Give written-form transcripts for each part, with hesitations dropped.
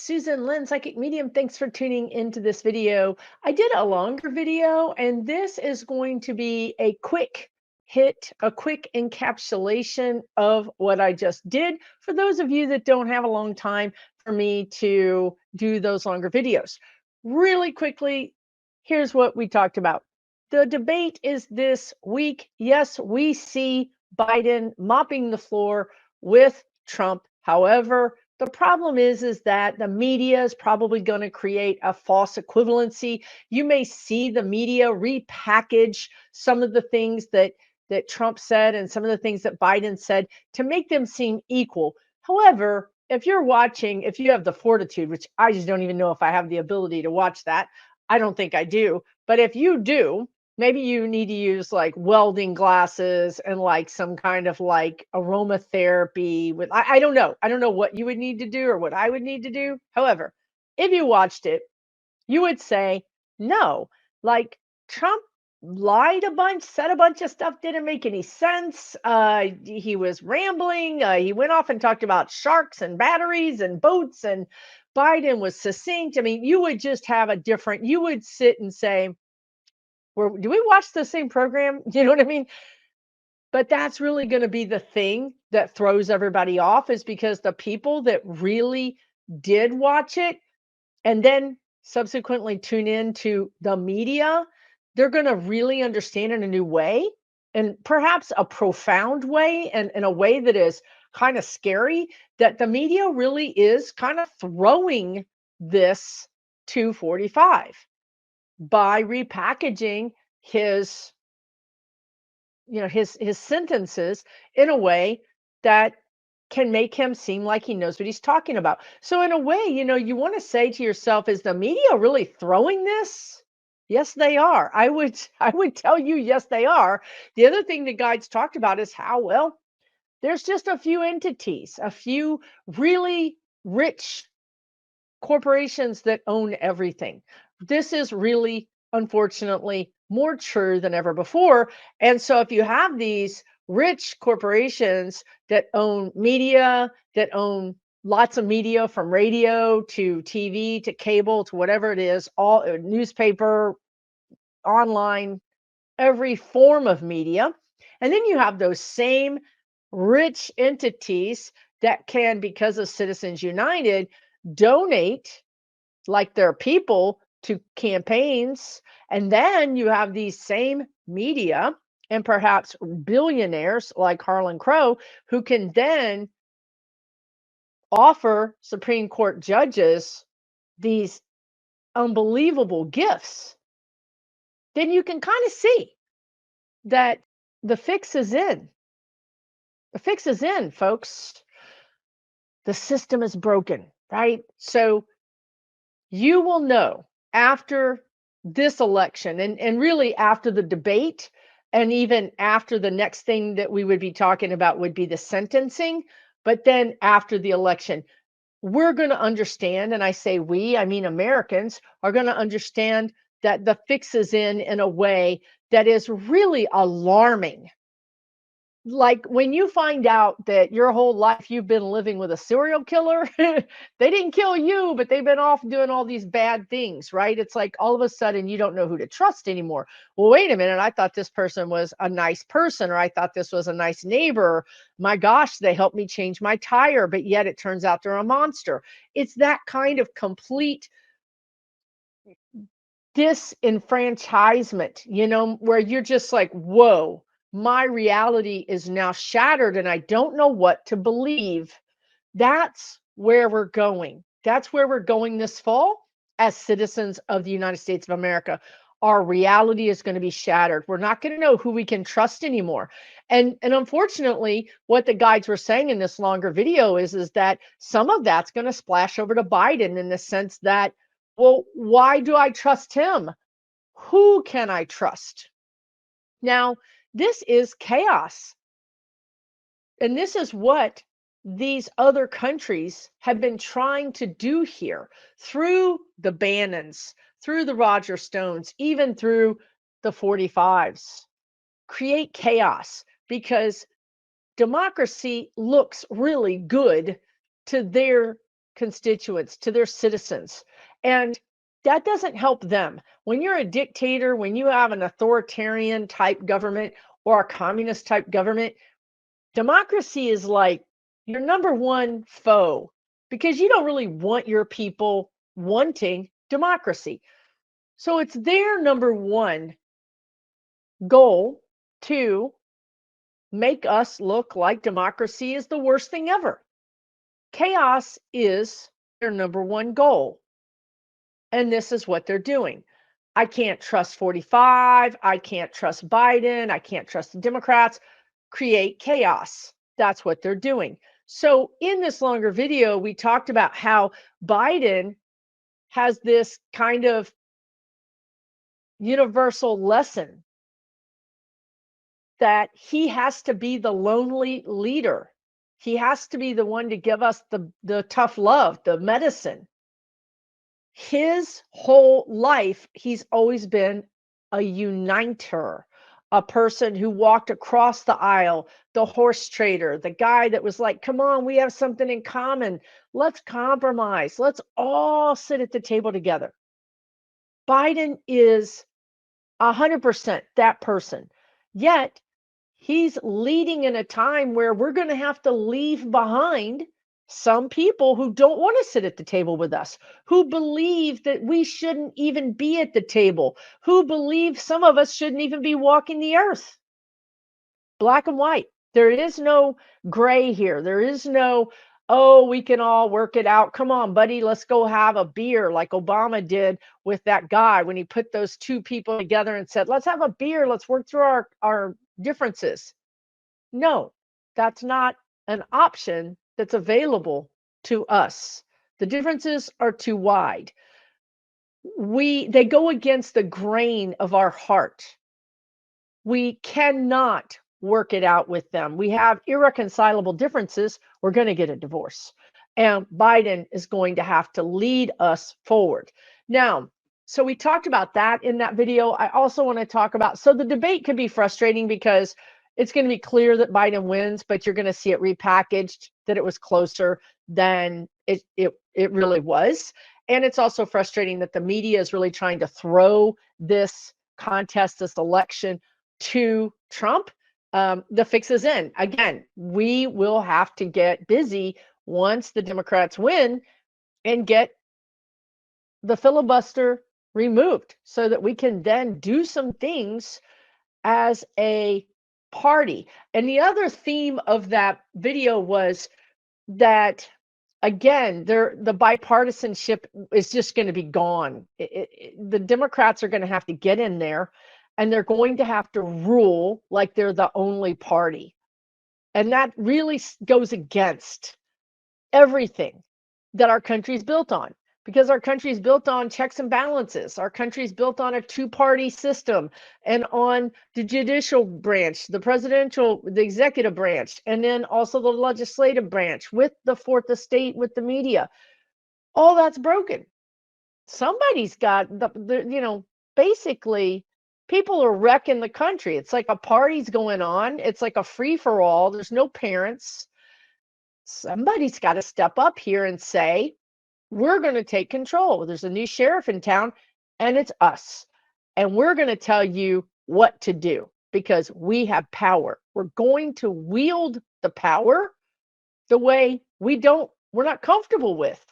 Susan Lynn, Psychic Medium. Thanks for tuning into this video. I did a longer video, and this is going to be a quick hit, a quick encapsulation of what I just did for those of you that don't have a long time for me to do those longer videos. Really quickly, here's what we talked about. The debate is this week. Yes, we see Biden mopping the floor with Trump. However, the problem is that the media is probably going to create a false equivalency. You may see the media repackage some of the things that Trump said and some of the things that Biden said to make them seem equal. However, if you're watching, if you have the fortitude, which I just don't even know if I have the ability to watch that, I don't think I do. But if you do, maybe you need to use like welding glasses and like some kind of like aromatherapy with I don't know. I don't know what you would need to do or what I would need to do. However, if you watched it, you would say, no, like Trump lied a bunch, said a bunch of stuff, didn't make any sense. He was rambling. He went off and talked about sharks and batteries and boats, and Biden was succinct. I mean, you would just have a different, you would sit and say, do we watch the same program? You know what I mean? But that's really going to be the thing that throws everybody off, is because the people that really did watch it and then subsequently tune in to the media, they're going to really understand in a new way, and perhaps a profound way, and in a way that is kind of scary, that the media really is kind of throwing this 245 by repackaging his his sentences in a way that can make him seem like he knows what he's talking about. So in a way, you want to say to yourself, is the media really throwing this? Yes, they are. I would tell you, yes, they are. The other thing the guides talked about is how, well, there's just a few entities, a few really rich corporations that own everything. This is really, unfortunately, more true than ever before. And so, if you have these rich corporations that own media, that own lots of media from radio to TV to cable to whatever it is, all newspaper, online, every form of media. And then you have those same rich entities that can, because of Citizens United, donate like their people to campaigns. And then you have these same media and perhaps billionaires like Harlan Crow, who can then offer Supreme Court judges these unbelievable gifts. Then you can kind of see that the fix is in. The fix is in, folks. The system is broken, right? So you will know after this election, and really after the debate, and even after the next thing that we would be talking about would be the sentencing. But then after the election, we're going to understand, and I say we, I mean Americans, are going to understand that the fix is in a way that is really alarming. Like when you find out that your whole life you've been living with a serial killer, they didn't kill you, but they've been off doing all these bad things, right? It's like all of a sudden you don't know who to trust anymore. Well, wait a minute. I thought this person was a nice person, or I thought this was a nice neighbor. My gosh, they helped me change my tire, but yet it turns out they're a monster. It's that kind of complete disenfranchisement, where you're just like, whoa, my reality is now shattered and I don't know what to believe. That's where we're going. That's where we're going this fall as citizens of the United States of America. Our reality is going to be shattered. We're not going to know who we can trust anymore. And unfortunately, what the guides were saying in this longer video is that some of that's going to splash over to Biden, in the sense that, well, why do I trust him? Who can I trust? Now, this is chaos. And this is what these other countries have been trying to do here through the Bannons, through the Roger Stones, even through the 45s. Create chaos, because democracy looks really good to their constituents, to their citizens. And that doesn't help them. When you're a dictator, when you have an authoritarian type government or a communist type government, democracy is like your number one foe because you don't really want your people wanting democracy. So it's their number one goal to make us look like democracy is the worst thing ever. Chaos is their number one goal. And this is what they're doing. I can't trust 45. I can't trust Biden. I can't trust the Democrats. Create chaos. That's what they're doing. So in this longer video, we talked about how Biden has this kind of universal lesson that he has to be the lonely leader. He has to be the one to give us the tough love, the medicine. His whole life, he's always been a uniter, a person who walked across the aisle, the horse trader, the guy that was like, come on, we have something in common. Let's compromise. Let's all sit at the table together. Biden is 100% that person. Yet he's leading in a time where we're going to have to leave behind some people who don't want to sit at the table with us, who believe that we shouldn't even be at the table, who believe some of us shouldn't even be walking the earth. Black and white. There is no gray here. There is no, oh, we can all work it out. Come on, buddy, let's go have a beer like Obama did with that guy when he put those two people together and said, let's have a beer. Let's work through our differences. No, that's not an option that's available to us. The differences are too wide. They go against the grain of our heart. We cannot work it out with them. We have irreconcilable differences. We're going to get a divorce. And Biden is going to have to lead us forward. Now, so we talked about that in that video. I also want to talk about, so the debate could be frustrating because it's going to be clear that Biden wins, but you're going to see it repackaged that it was closer than it really was. And it's also frustrating that the media is really trying to throw this contest, this election to Trump. The fix is in. Again, we will have to get busy once the Democrats win and get the filibuster removed so that we can then do some things as a party. And the other theme of that video was that, again, the bipartisanship is just going to be gone. The Democrats are going to have to get in there and they're going to have to rule like they're the only party. And that really goes against everything that our country is built on, because our country is built on checks and balances. Our country is built on a two-party system and on the judicial branch, the presidential, the executive branch, and then also the legislative branch with the fourth estate, with the media. All that's broken. Somebody's got basically people are wrecking the country. It's like a party's going on. It's like a free-for-all. There's no parents. Somebody's got to step up here and say, we're going to take control. There's a new sheriff in town, and it's us. And we're going to tell you what to do because we have power. We're going to wield the power the way we're not comfortable with.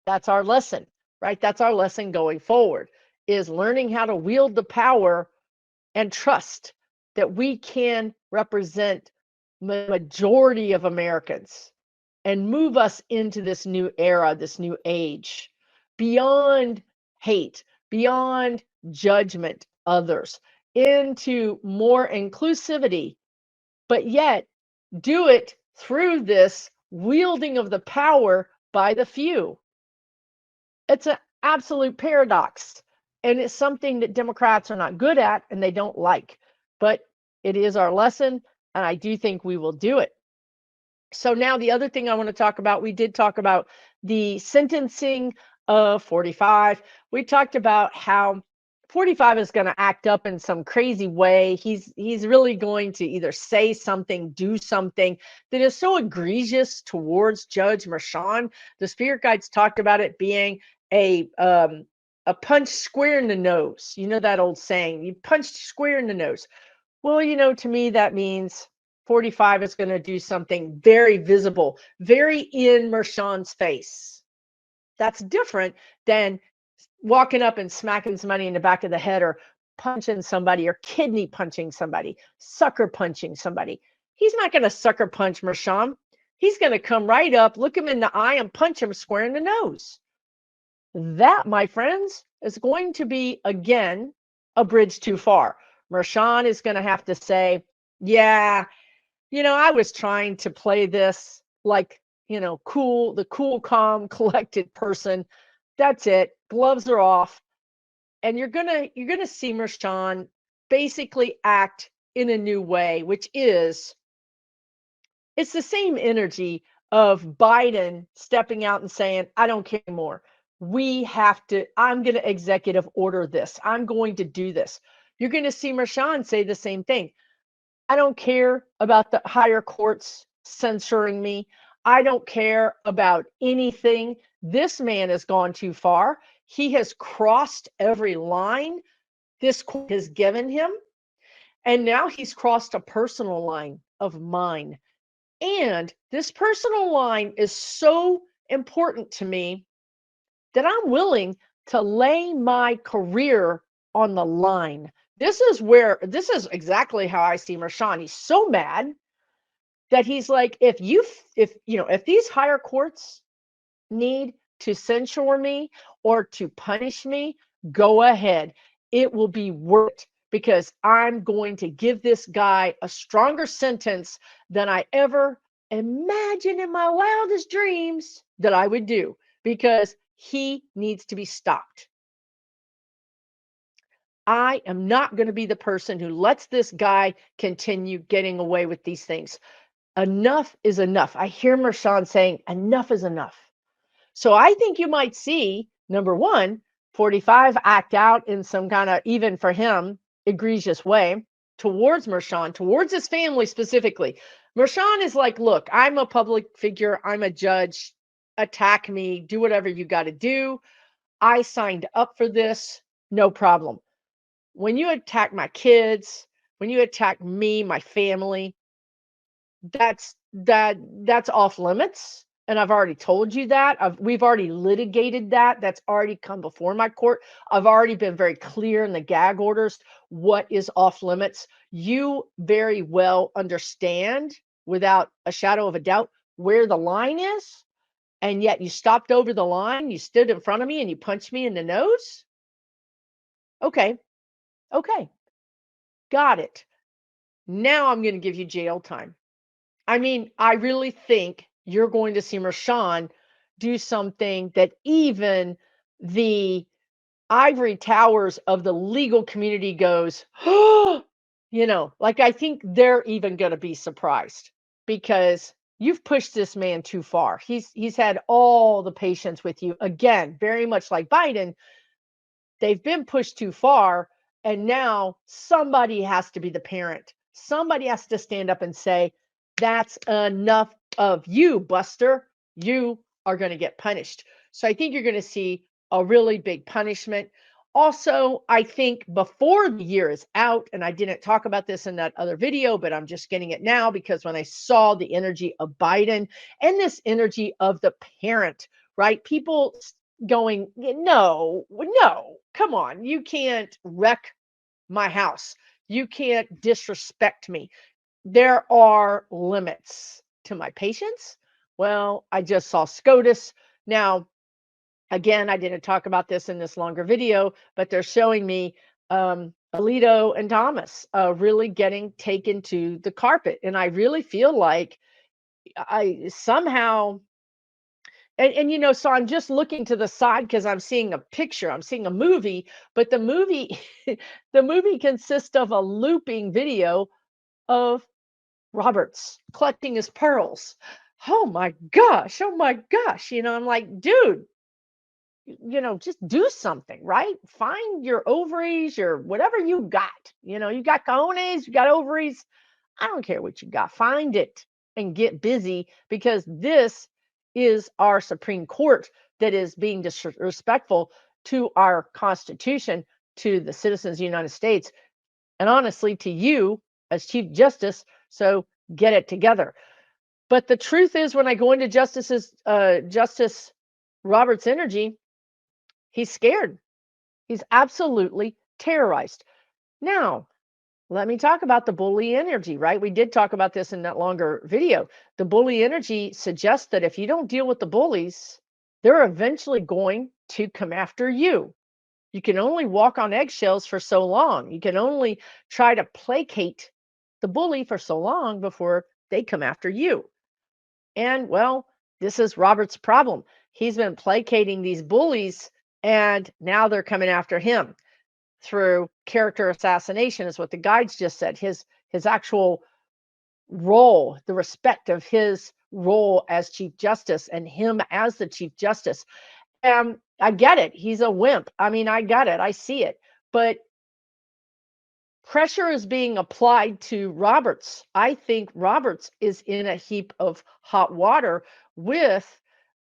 That's our lesson, right? That's our lesson going forward, is learning how to wield the power and trust that we can represent the majority of Americans and move us into this new era, this new age, beyond hate, beyond judgment others, into more inclusivity, but yet do it through this wielding of the power by the few. It's an absolute paradox, and it's something that Democrats are not good at and they don't like, but it is our lesson, and I do think we will do it. So now the other thing I want to talk about, we did talk about the sentencing of 45. We talked about how 45 is going to act up in some crazy way. He's really going to either say something, do something that is so egregious towards Judge Mershon. The spirit guides talked about it being a punch square in the nose. You know that old saying, you punched square in the nose. Well, to me that means 45 is going to do something very visible, very in Mershon's face. That's different than walking up and smacking somebody in the back of the head, or punching somebody, or kidney punching somebody, sucker punching somebody. He's not going to sucker punch Mershon. He's going to come right up, look him in the eye, and punch him square in the nose. That, my friends, is going to be, again, a bridge too far. Mershon is going to have to say, yeah, I was trying to play this like, cool, the cool, calm, collected person. That's it. Gloves are off. And you're gonna see Mershon basically act in a new way, which is, it's the same energy of Biden stepping out and saying, I don't care anymore. I'm going to executive order this. I'm going to do this. You're going to see Mershon say the same thing. I don't care about the higher courts censoring me. I don't care about anything. This man has gone too far. He has crossed every line this court has given him. And now he's crossed a personal line of mine. And this personal line is so important to me that I'm willing to lay my career on the line. This is exactly how I see Mershon. He's so mad that he's like, if these higher courts need to censure me or to punish me, go ahead. It will be worth it, because I'm going to give this guy a stronger sentence than I ever imagined in my wildest dreams that I would do, because he needs to be stopped. I am not going to be the person who lets this guy continue getting away with these things. Enough is enough. I hear Mershon saying, enough is enough. So I think you might see, number one, 45 act out in some kind of, even for him, egregious way towards Mershon, towards his family specifically. Mershon is like, look, I'm a public figure. I'm a judge. Attack me. Do whatever you got to do. I signed up for this. No problem. When you attack my kids, when you attack me, my family, that's off limits. And I've already told you that. We've already litigated that. That's already come before my court. I've already been very clear in the gag orders what is off limits. You very well understand, without a shadow of a doubt, where the line is. And yet you stopped over the line. You stood in front of me and you punched me in the nose. Okay. Got it. Now I'm going to give you jail time. I mean, I really think you're going to see Mershon do something that even the ivory towers of the legal community goes, like, I think they're even going to be surprised, because you've pushed this man too far. He's had all the patience with you. Again, very much like Biden, they've been pushed too far. And now somebody has to be the parent. Somebody has to stand up and say, that's enough of you, Buster. You are going to get punished. So I think you're going to see a really big punishment. Also, I think before the year is out, and I didn't talk about this in that other video, but I'm just getting it now, because when I saw the energy of Biden and this energy of the parent, right? People going, no, come on. You can't wreck my house. You can't disrespect me. There are limits to my patience. Well, I just saw SCOTUS. Now, again, I didn't talk about this in this longer video, but they're showing me Alito and Thomas really getting taken to the carpet. And I really feel like I somehow, so I'm just looking to the side because I'm seeing a picture, I'm seeing a movie, but the movie, the movie consists of a looping video of Roberts clutching his pearls. Oh my gosh. I'm like, dude, just do something, right? Find your ovaries, your whatever you got. You got cojones, you got ovaries. I don't care what you got. Find it and get busy, because this is our Supreme Court that is being disrespectful to our Constitution, to the citizens of the United States, and honestly to you as Chief Justice. So get it together. But the truth is, when I go into Justice Roberts' energy, he's scared. He's absolutely terrorized. Now, let me talk about the bully energy, right? We did talk about this in that longer video. The bully energy suggests that if you don't deal with the bullies, they're eventually going to come after you. You can only walk on eggshells for so long. You can only try to placate the bully for so long before they come after you. And well, this is Robert's problem. He's been placating these bullies, and now they're coming after him through character assassination, is what the guides just said. His actual role, the respect of his role as Chief Justice and him as the Chief Justice. I get it. He's a wimp. I mean, I get it. I see it. But pressure is being applied to Roberts. I think Roberts is in a heap of hot water with,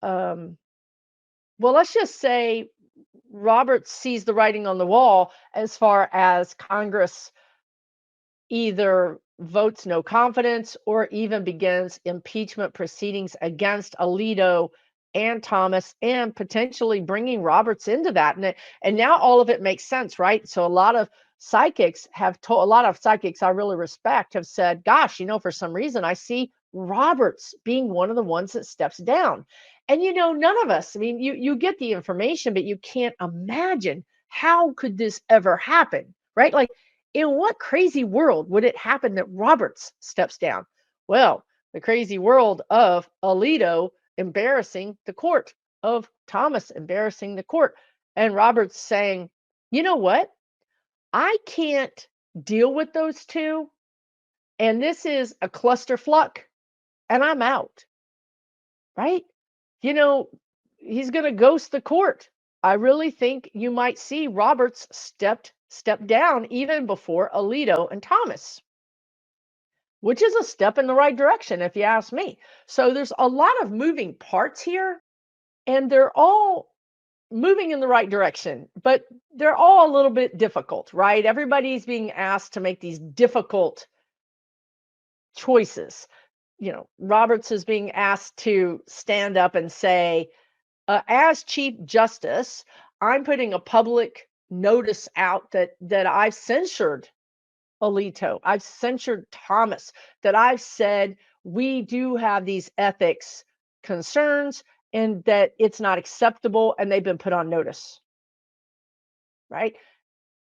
well, let's just say Roberts sees the writing on the wall as far as Congress either votes no confidence or even begins impeachment proceedings against Alito and Thomas, and potentially bringing Roberts into that. And now all of it makes sense, right? So a lot of psychics I really respect have said, gosh, for some reason I see Roberts being one of the ones that steps down. And none of us, I mean, you get the information, but you can't imagine, how could this ever happen, right? Like, in what crazy world would it happen that Roberts steps down? Well, the crazy world of Alito embarrassing the court, of Thomas embarrassing the court, and Roberts saying, you know what? I can't deal with those two, and this is a clusterfuck, and I'm out, right? He's going to ghost the court. I really think you might see Roberts step down even before Alito and Thomas, which is a step in the right direction, if you ask me. So there's a lot of moving parts here, and they're all moving in the right direction, but they're all a little bit difficult, right? Everybody's being asked to make these difficult choices. Roberts is being asked to stand up and say, as Chief Justice, I'm putting a public notice out that I've censured Alito, I've censured Thomas, that I've said we do have these ethics concerns and that it's not acceptable, and they've been put on notice. Right?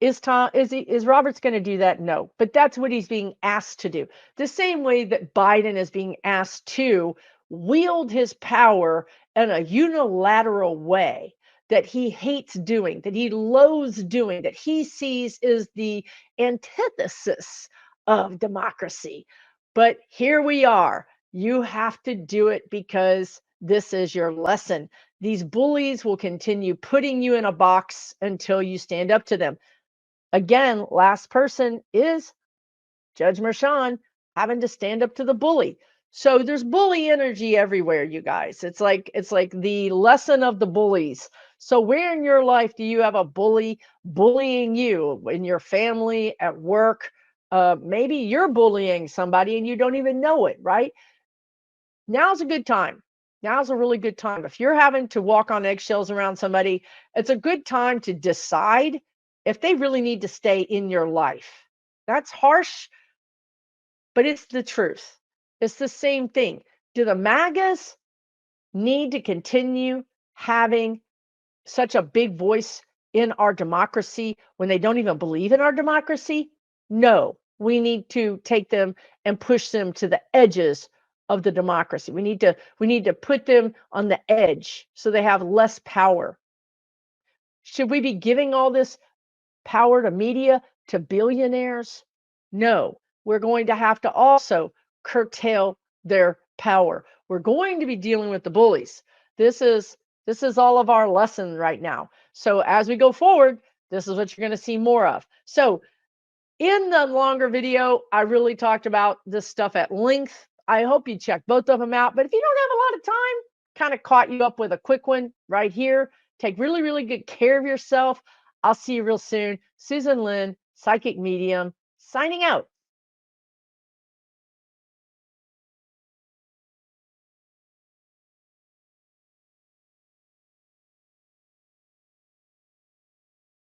Is Roberts going to do that? No, but that's what he's being asked to do. The same way that Biden is being asked to wield his power in a unilateral way that he hates doing, that he loathes doing, that he sees is the antithesis of democracy. But here we are. You have to do it because this is your lesson. These bullies will continue putting you in a box until you stand up to them. Again, last person is Judge Merchan having to stand up to the bully. So there's bully energy everywhere, you guys. It's like the lesson of the bullies. So where in your life do you have a bully bullying you? In your family, at work? Maybe you're bullying somebody and you don't even know it, right? Now's a good time. Now's a really good time. If you're having to walk on eggshells around somebody, it's a good time to decide if they really need to stay in your life. That's harsh, but it's the truth. It's the same thing. Do the MAGAs need to continue having such a big voice in our democracy when they don't even believe in our democracy? No, we need to take them and push them to the edges of the democracy. We need to put them on the edge so they have less power. Should we be giving all this power to media, to billionaires? No, we're going to have to also curtail their power. We're going to be dealing with the bullies. This is This is all of our lesson right now. So as we go forward, this is what you're going to see more of. So in the longer video, I really talked about this stuff at length. I hope you check both of them out. But if you don't have a lot of time, kind of caught you up with a quick one right here. Take really, really good care of yourself. I'll see you real soon. Susan Lynn, Psychic Medium, signing out.